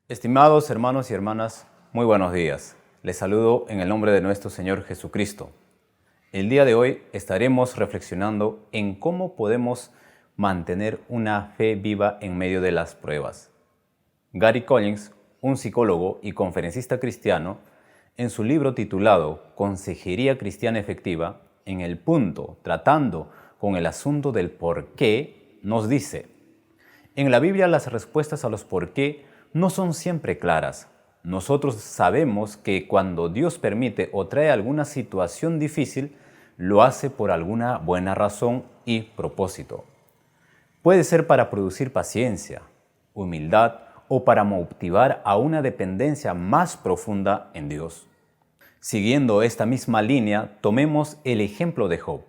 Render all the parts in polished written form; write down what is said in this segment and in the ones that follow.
Estimados hermanos y hermanas, muy buenos días. Les saludo en el nombre de nuestro Señor Jesucristo. El día de hoy estaremos reflexionando en cómo podemos mantener una fe viva en medio de las pruebas. Gary Collins, un psicólogo y conferencista cristiano, en su libro titulado Consejería Cristiana Efectiva, en el punto tratando con el asunto del por qué, nos dice: en la Biblia las respuestas a los por qué no son siempre claras. Nosotros sabemos que cuando Dios permite o trae alguna situación difícil, lo hace por alguna buena razón y propósito. Puede ser para producir paciencia, humildad o para motivar a una dependencia más profunda en Dios. Siguiendo esta misma línea, tomemos el ejemplo de Job.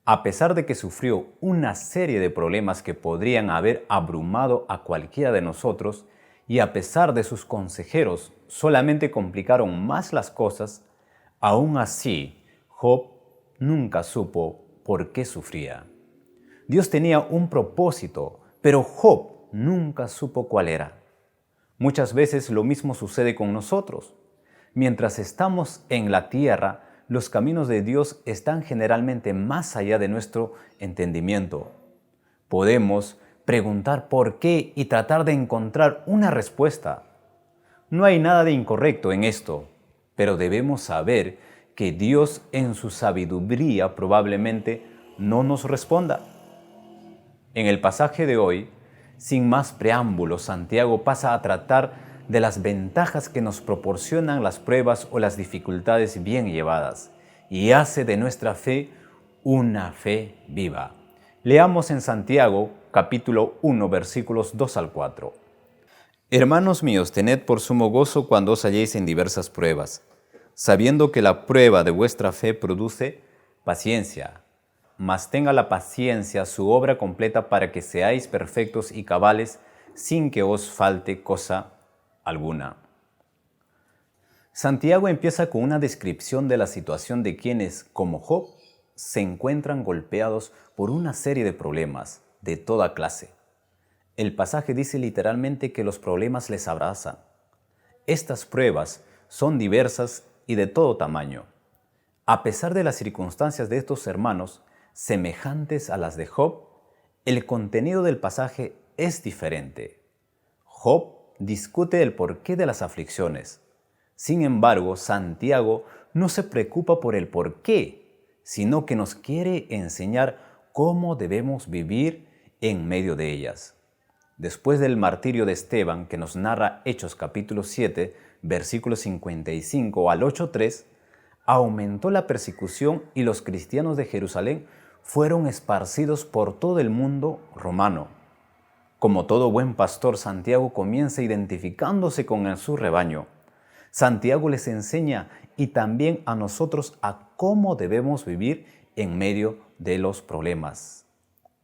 A pesar de que sufrió una serie de problemas que podrían haber abrumado a cualquiera de nosotros, y a pesar de sus consejeros solamente complicaron más las cosas, aún así Job nunca supo por qué sufría. Dios tenía un propósito, pero Job nunca supo cuál era. Muchas veces lo mismo sucede con nosotros. Mientras estamos en la tierra, los caminos de Dios están generalmente más allá de nuestro entendimiento. Podemos preguntar por qué y tratar de encontrar una respuesta. No hay nada de incorrecto en esto, pero debemos saber que Dios en su sabiduría probablemente no nos responda. En el pasaje de hoy, sin más preámbulos, Santiago pasa a tratar de las ventajas que nos proporcionan las pruebas o las dificultades bien llevadas y hace de nuestra fe una fe viva. Leamos en Santiago capítulo 1 versículos 2 al 4. Hermanos míos, tened por sumo gozo cuando os halléis en diversas pruebas, sabiendo que la prueba de vuestra fe produce paciencia. Mas tenga la paciencia su obra completa para que seáis perfectos y cabales sin que os falte cosa alguna. Santiago empieza con una descripción de la situación de quienes, como Job, se encuentran golpeados por una serie de problemas de toda clase. El pasaje dice literalmente que los problemas les abrazan. Estas pruebas son diversas y de todo tamaño. A pesar de las circunstancias de estos hermanos, semejantes a las de Job, el contenido del pasaje es diferente. Job discute el porqué de las aflicciones. Sin embargo, Santiago no se preocupa por el porqué, sino que nos quiere enseñar cómo debemos vivir en medio de ellas. Después del martirio de Esteban, que nos narra Hechos capítulo 7, versículos 55 al 8:3, aumentó la persecución y los cristianos de Jerusalén fueron esparcidos por todo el mundo romano. Como todo buen pastor, Santiago comienza identificándose con su rebaño. Santiago les enseña y también a nosotros a cómo debemos vivir en medio de los problemas.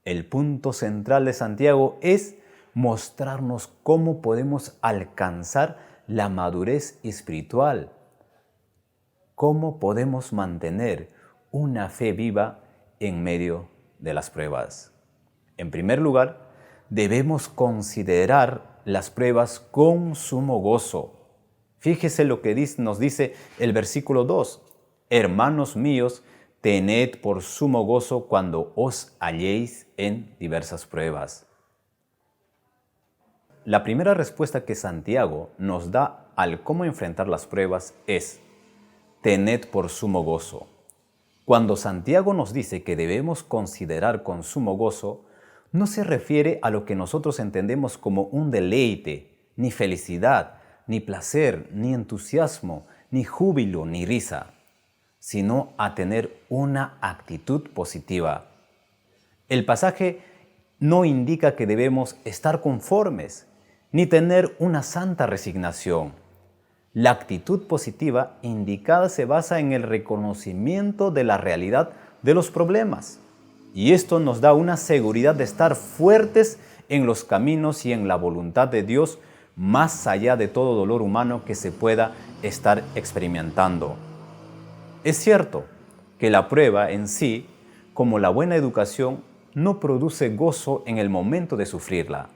El punto central de Santiago es mostrarnos cómo podemos alcanzar la madurez espiritual, cómo podemos mantener una fe viva en medio de las pruebas. En primer lugar, debemos considerar las pruebas con sumo gozo. Fíjese lo que nos dice el versículo 2. Hermanos míos, tened por sumo gozo cuando os halléis en diversas pruebas. La primera respuesta que Santiago nos da al cómo enfrentar las pruebas es: tened por sumo gozo. Cuando Santiago nos dice que debemos considerar con sumo gozo, no se refiere a lo que nosotros entendemos como un deleite, ni felicidad, ni placer, ni entusiasmo, ni júbilo, ni risa, sino a tener una actitud positiva. El pasaje no indica que debemos estar conformes, ni tener una santa resignación. La actitud positiva indicada se basa en el reconocimiento de la realidad de los problemas, y esto nos da una seguridad de estar fuertes en los caminos y en la voluntad de Dios, más allá de todo dolor humano que se pueda estar experimentando. Es cierto que la prueba en sí, como la buena educación, no produce gozo en el momento de sufrirla.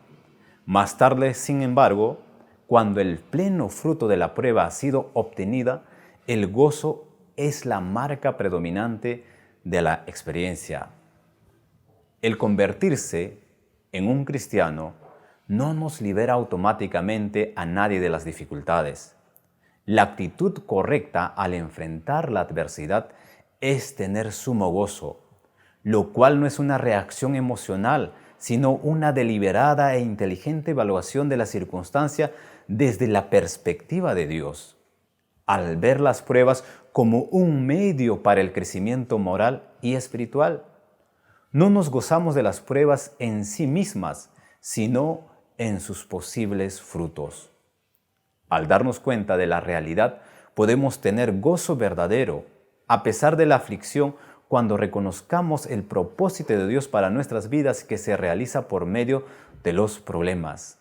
Más tarde, sin embargo, cuando el pleno fruto de la prueba ha sido obtenida, el gozo es la marca predominante de la experiencia. El convertirse en un cristiano no nos libera automáticamente a nadie de las dificultades. La actitud correcta al enfrentar la adversidad es tener sumo gozo, lo cual no es una reacción emocional, sino una deliberada e inteligente evaluación de la circunstancia desde la perspectiva de Dios. Al ver las pruebas como un medio para el crecimiento moral y espiritual, no nos gozamos de las pruebas en sí mismas, sino en sus posibles frutos. Al darnos cuenta de la realidad, podemos tener gozo verdadero, a pesar de la aflicción, cuando reconozcamos el propósito de Dios para nuestras vidas que se realiza por medio de los problemas.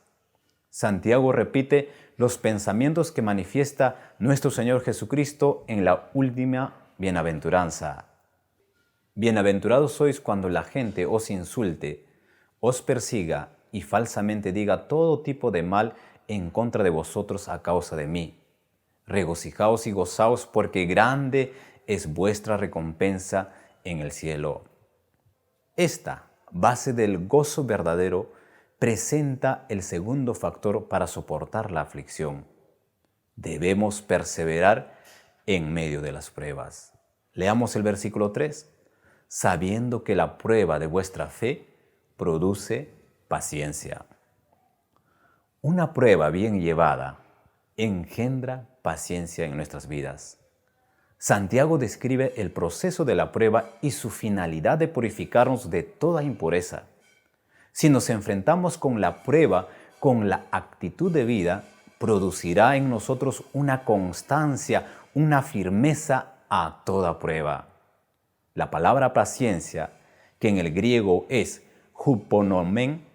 Santiago repite los pensamientos que manifiesta nuestro Señor Jesucristo en la última bienaventuranza. Bienaventurados sois cuando la gente os insulte, os persiga y falsamente diga todo tipo de mal en contra de vosotros a causa de mí. Regocijaos y gozaos porque grande es vuestra recompensa en el cielo. Esta base del gozo verdadero presenta el segundo factor para soportar la aflicción. Debemos perseverar en medio de las pruebas. Leamos el versículo 3. Sabiendo que la prueba de vuestra fe produce paciencia. Una prueba bien llevada engendra paciencia en nuestras vidas. Santiago describe el proceso de la prueba y su finalidad de purificarnos de toda impureza. Si nos enfrentamos con la prueba con la actitud de vida, producirá en nosotros una constancia, una firmeza a toda prueba. La palabra paciencia, que en el griego es huponomen,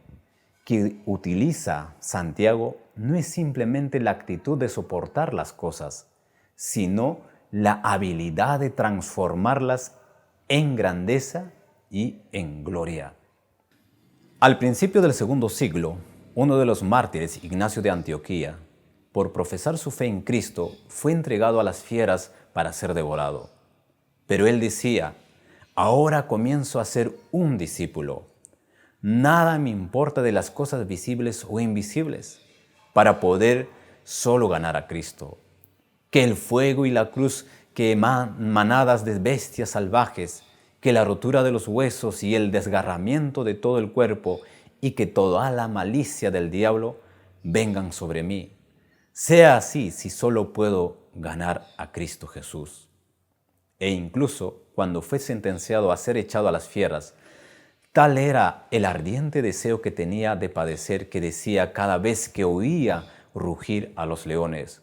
que utiliza Santiago, no es simplemente la actitud de soportar las cosas, sino la habilidad de transformarlas en grandeza y en gloria. Al principio del segundo siglo, uno de los mártires, Ignacio de Antioquía, por profesar su fe en Cristo, fue entregado a las fieras para ser devorado. Pero él decía: ahora comienzo a ser un discípulo. Nada me importa de las cosas visibles o invisibles, para poder solo ganar a Cristo. Que el fuego y la cruz, que manadas de bestias salvajes, que la rotura de los huesos y el desgarramiento de todo el cuerpo, y que toda la malicia del diablo vengan sobre mí. Sea así si solo puedo ganar a Cristo Jesús. E incluso cuando fue sentenciado a ser echado a las fieras, tal era el ardiente deseo que tenía de padecer que decía cada vez que oía rugir a los leones: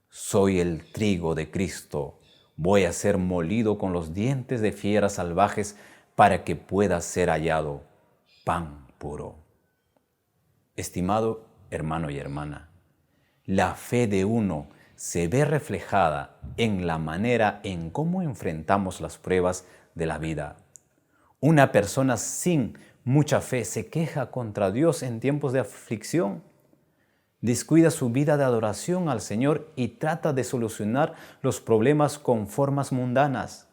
soy el trigo de Cristo, voy a ser molido con los dientes de fieras salvajes para que pueda ser hallado pan puro. Estimado hermano y hermana, la fe de uno se ve reflejada en la manera en cómo enfrentamos las pruebas de la vida. Una persona sin mucha fe se queja contra Dios en tiempos de aflicción, descuida su vida de adoración al Señor y trata de solucionar los problemas con formas mundanas.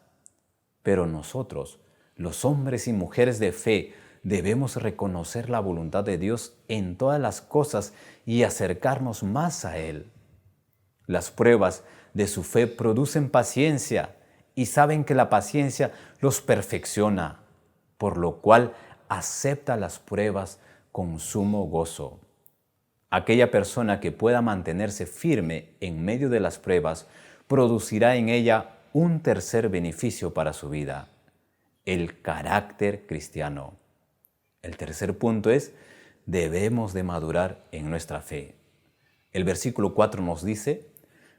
Pero nosotros, los hombres y mujeres de fe, debemos reconocer la voluntad de Dios en todas las cosas y acercarnos más a Él. Las pruebas de su fe producen paciencia y saben que la paciencia los perfecciona, por lo cual acepta las pruebas con sumo gozo. Aquella persona que pueda mantenerse firme en medio de las pruebas producirá en ella un tercer beneficio para su vida: el carácter cristiano. El tercer punto es: debemos de madurar en nuestra fe. El versículo 4 nos dice: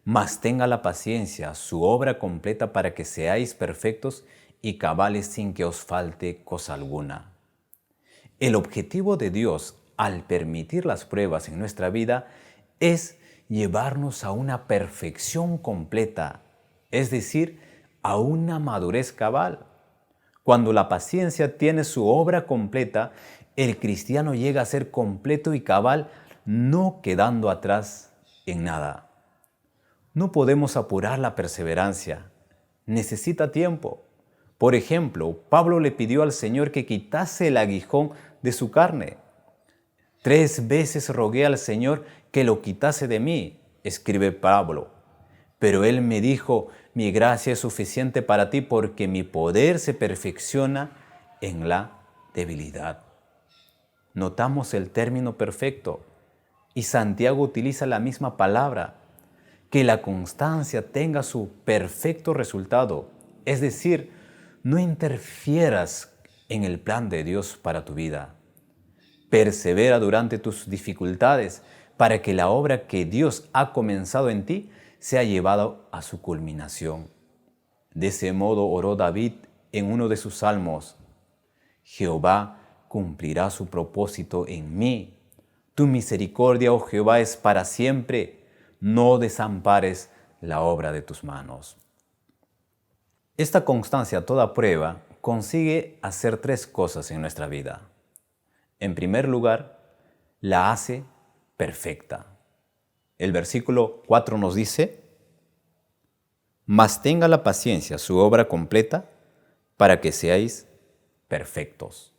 mas tenga la paciencia su obra completa para que seáis perfectos y cabales sin que os falte cosa alguna. El objetivo de Dios al permitir las pruebas en nuestra vida es llevarnos a una perfección completa, es decir, a una madurez cabal. Cuando la paciencia tiene su obra completa, el cristiano llega a ser completo y cabal no quedando atrás en nada. No podemos apurar la perseverancia. Necesita tiempo. Por ejemplo, Pablo le pidió al Señor que quitase el aguijón de su carne. 3 veces rogué al Señor que lo quitase de mí, escribe Pablo. Pero Él me dijo, mi gracia es suficiente para ti porque mi poder se perfecciona en la debilidad. Notamos el término perfecto y Santiago utiliza la misma palabra, que la constancia tenga su perfecto resultado, es decir, no interfieras en el plan de Dios para tu vida. Persevera durante tus dificultades para que la obra que Dios ha comenzado en ti sea llevada a su culminación. De ese modo oró David en uno de sus salmos: Jehová cumplirá su propósito en mí. Tu misericordia, oh Jehová, es para siempre. No desampares la obra de tus manos. Esta constancia a toda prueba consigue hacer 3 cosas en nuestra vida. En primer lugar, la hace perfecta. El versículo 4 nos dice: mas tenga la paciencia su obra completa para que seáis perfectos.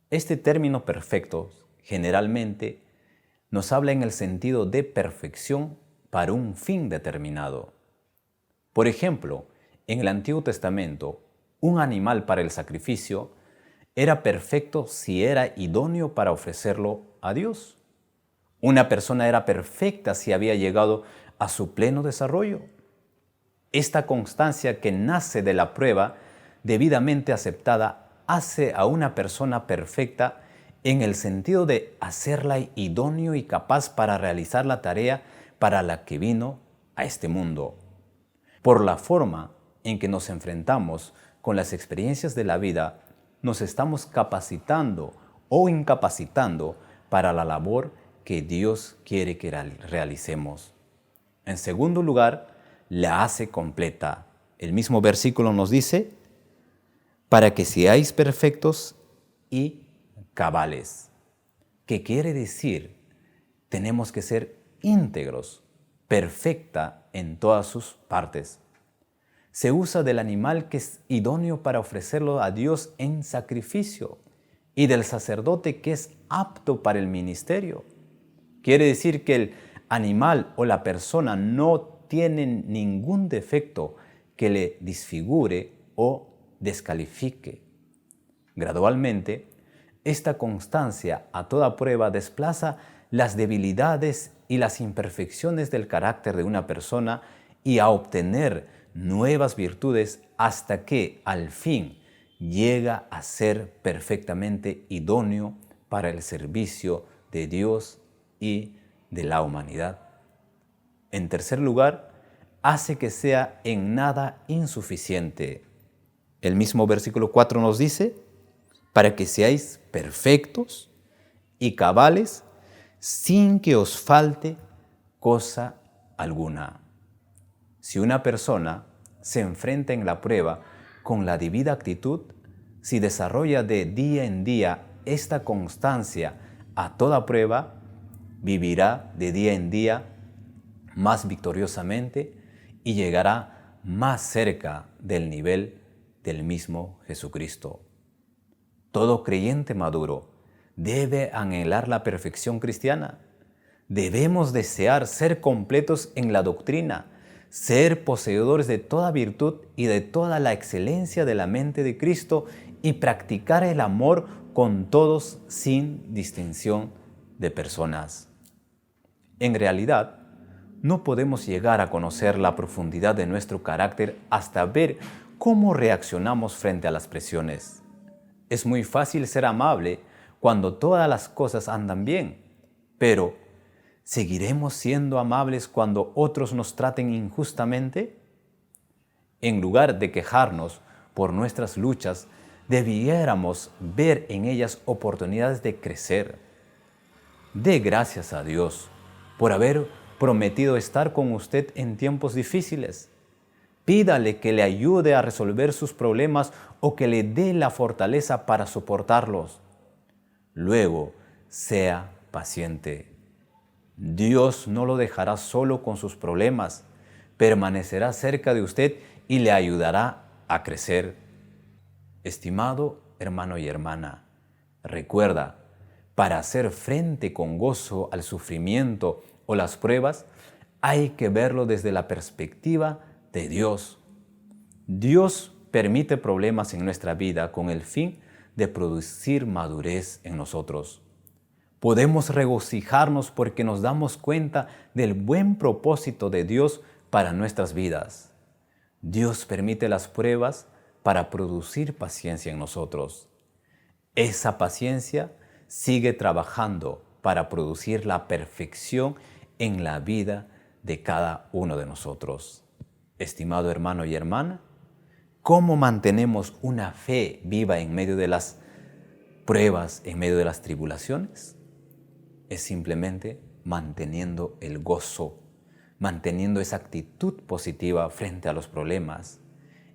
Este término perfecto generalmente nos habla en el sentido de perfección para un fin determinado. Por ejemplo, en el Antiguo Testamento, un animal para el sacrificio era perfecto si era idóneo para ofrecerlo a Dios. Una persona era perfecta si había llegado a su pleno desarrollo. Esta constancia que nace de la prueba debidamente aceptada hace a una persona perfecta en el sentido de hacerla idóneo y capaz para realizar la tarea para la que vino a este mundo. Por la forma en que nos enfrentamos con las experiencias de la vida, nos estamos capacitando o incapacitando para la labor que Dios quiere que realicemos. En segundo lugar, la hace completa. El mismo versículo nos dice: para que seáis perfectos y cabales. ¿Qué quiere decir? Tenemos que ser íntegros, perfecta en todas sus partes. Se usa del animal que es idóneo para ofrecerlo a Dios en sacrificio y del sacerdote que es apto para el ministerio. Quiere decir que el animal o la persona no tienen ningún defecto que le disfigure o descalifique. Gradualmente, esta constancia a toda prueba desplaza las debilidades y las imperfecciones del carácter de una persona y a obtener nuevas virtudes hasta que, al fin, llega a ser perfectamente idóneo para el servicio de Dios y de la humanidad. En tercer lugar, hace que sea en nada insuficiente. El mismo versículo 4 nos dice: para que seáis perfectos y cabales, sin que os falte cosa alguna. Si una persona se enfrenta en la prueba con la debida actitud, si desarrolla de día en día esta constancia a toda prueba, vivirá de día en día más victoriosamente y llegará más cerca del nivel del mismo Jesucristo. Todo creyente maduro debe anhelar la perfección cristiana. Debemos desear ser completos en la doctrina, ser poseedores de toda virtud y de toda la excelencia de la mente de Cristo y practicar el amor con todos sin distinción de personas. En realidad, no podemos llegar a conocer la profundidad de nuestro carácter hasta ver cómo reaccionamos frente a las presiones. Es muy fácil ser amable cuando todas las cosas andan bien, pero ¿seguiremos siendo amables cuando otros nos traten injustamente? En lugar de quejarnos por nuestras luchas, debiéramos ver en ellas oportunidades de crecer. Dé gracias a Dios por haber prometido estar con usted en tiempos difíciles. Pídale que le ayude a resolver sus problemas o que le dé la fortaleza para soportarlos. Luego, sea paciente. Dios no lo dejará solo con sus problemas, permanecerá cerca de usted y le ayudará a crecer. Estimado hermano y hermana, recuerda, para hacer frente con gozo al sufrimiento o las pruebas, hay que verlo desde la perspectiva de Dios. Dios permite problemas en nuestra vida con el fin de producir madurez en nosotros. Podemos regocijarnos porque nos damos cuenta del buen propósito de Dios para nuestras vidas. Dios permite las pruebas para producir paciencia en nosotros. Esa paciencia sigue trabajando para producir la perfección en la vida de cada uno de nosotros. Estimado hermano y hermana, ¿cómo mantenemos una fe viva en medio de las pruebas, en medio de las tribulaciones? Es simplemente manteniendo el gozo, manteniendo esa actitud positiva frente a los problemas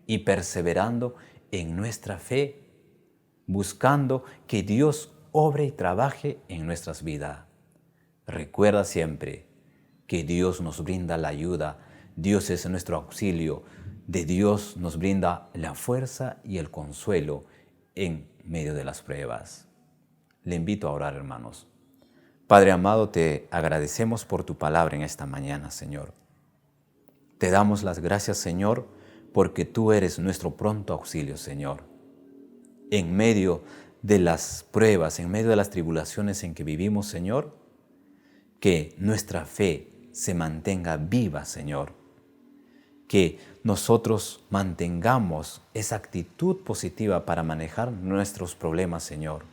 y perseverando en nuestra fe, buscando que Dios obre y trabaje en nuestras vidas. Recuerda siempre que Dios nos brinda la ayuda, Dios es nuestro auxilio, de Dios nos brinda la fuerza y el consuelo en medio de las pruebas. Le invito a orar, hermanos. Padre amado, te agradecemos por tu palabra en esta mañana, Señor. Te damos las gracias, Señor, porque tú eres nuestro pronto auxilio, Señor. En medio de las pruebas, en medio de las tribulaciones en que vivimos, Señor, que nuestra fe se mantenga viva, Señor. Que nosotros mantengamos esa actitud positiva para manejar nuestros problemas, Señor,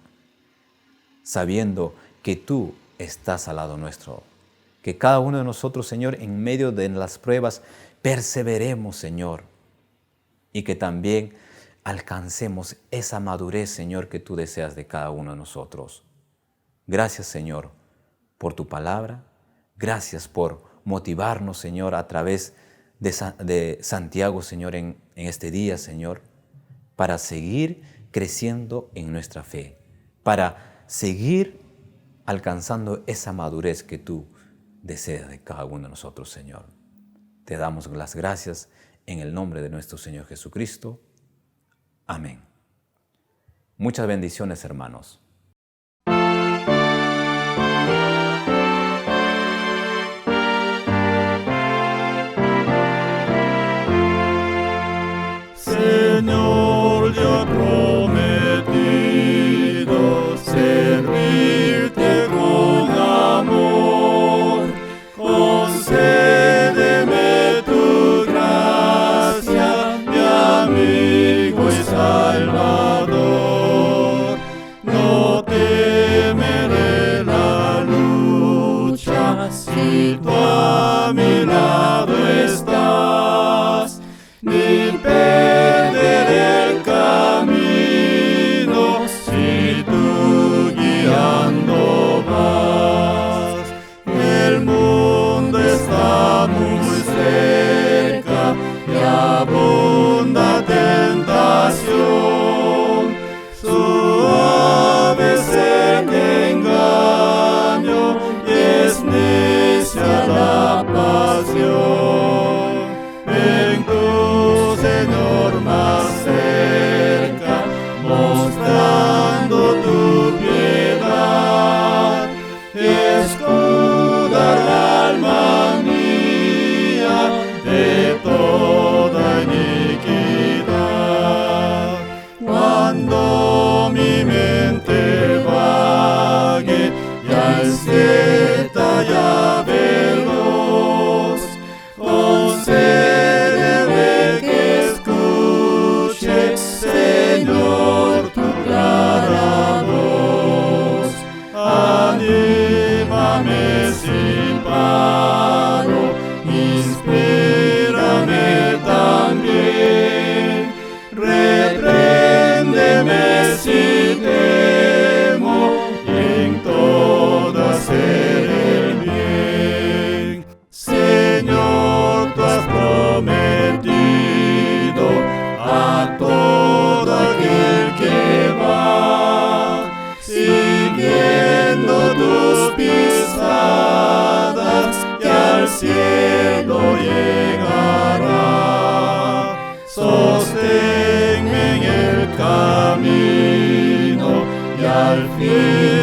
sabiendo que tú estás al lado nuestro. Que cada uno de nosotros, Señor, en medio de las pruebas, perseveremos, Señor, y que también alcancemos esa madurez, Señor, que tú deseas de cada uno de nosotros. Gracias, Señor, por tu palabra. Gracias por motivarnos, Señor, a través de Santiago, Señor, en este día, Señor, para seguir creciendo en nuestra fe, para seguir alcanzando esa madurez que tú deseas de cada uno de nosotros, Señor. Te damos las gracias en el nombre de nuestro Señor Jesucristo. Amén. Muchas bendiciones, hermanos. Señor, yo he prometido servirte con amor. Concédeme tu gracia, mi amigo y Salvador. No temeré la lucha si tú a mi lado estás, ni perderé el camino si tú guiando vas. El mundo está muy cerca y abunda tentación. Suave es el engaño y es necia la pasión. Ven tú, Señor, más cerca, mostrando tu piedad. Escuda el alma mía de toda iniquidad. Cuando mi mente vague y al cierta ya veloz, concédeme que escuche, Señor, tu clara voz. Anímame si paro, inspírame también. Repréndeme si temo, y en todo hacer el bien. Señor, tú has prometido a todo aquel que va siguiendo tus pisadas al fin.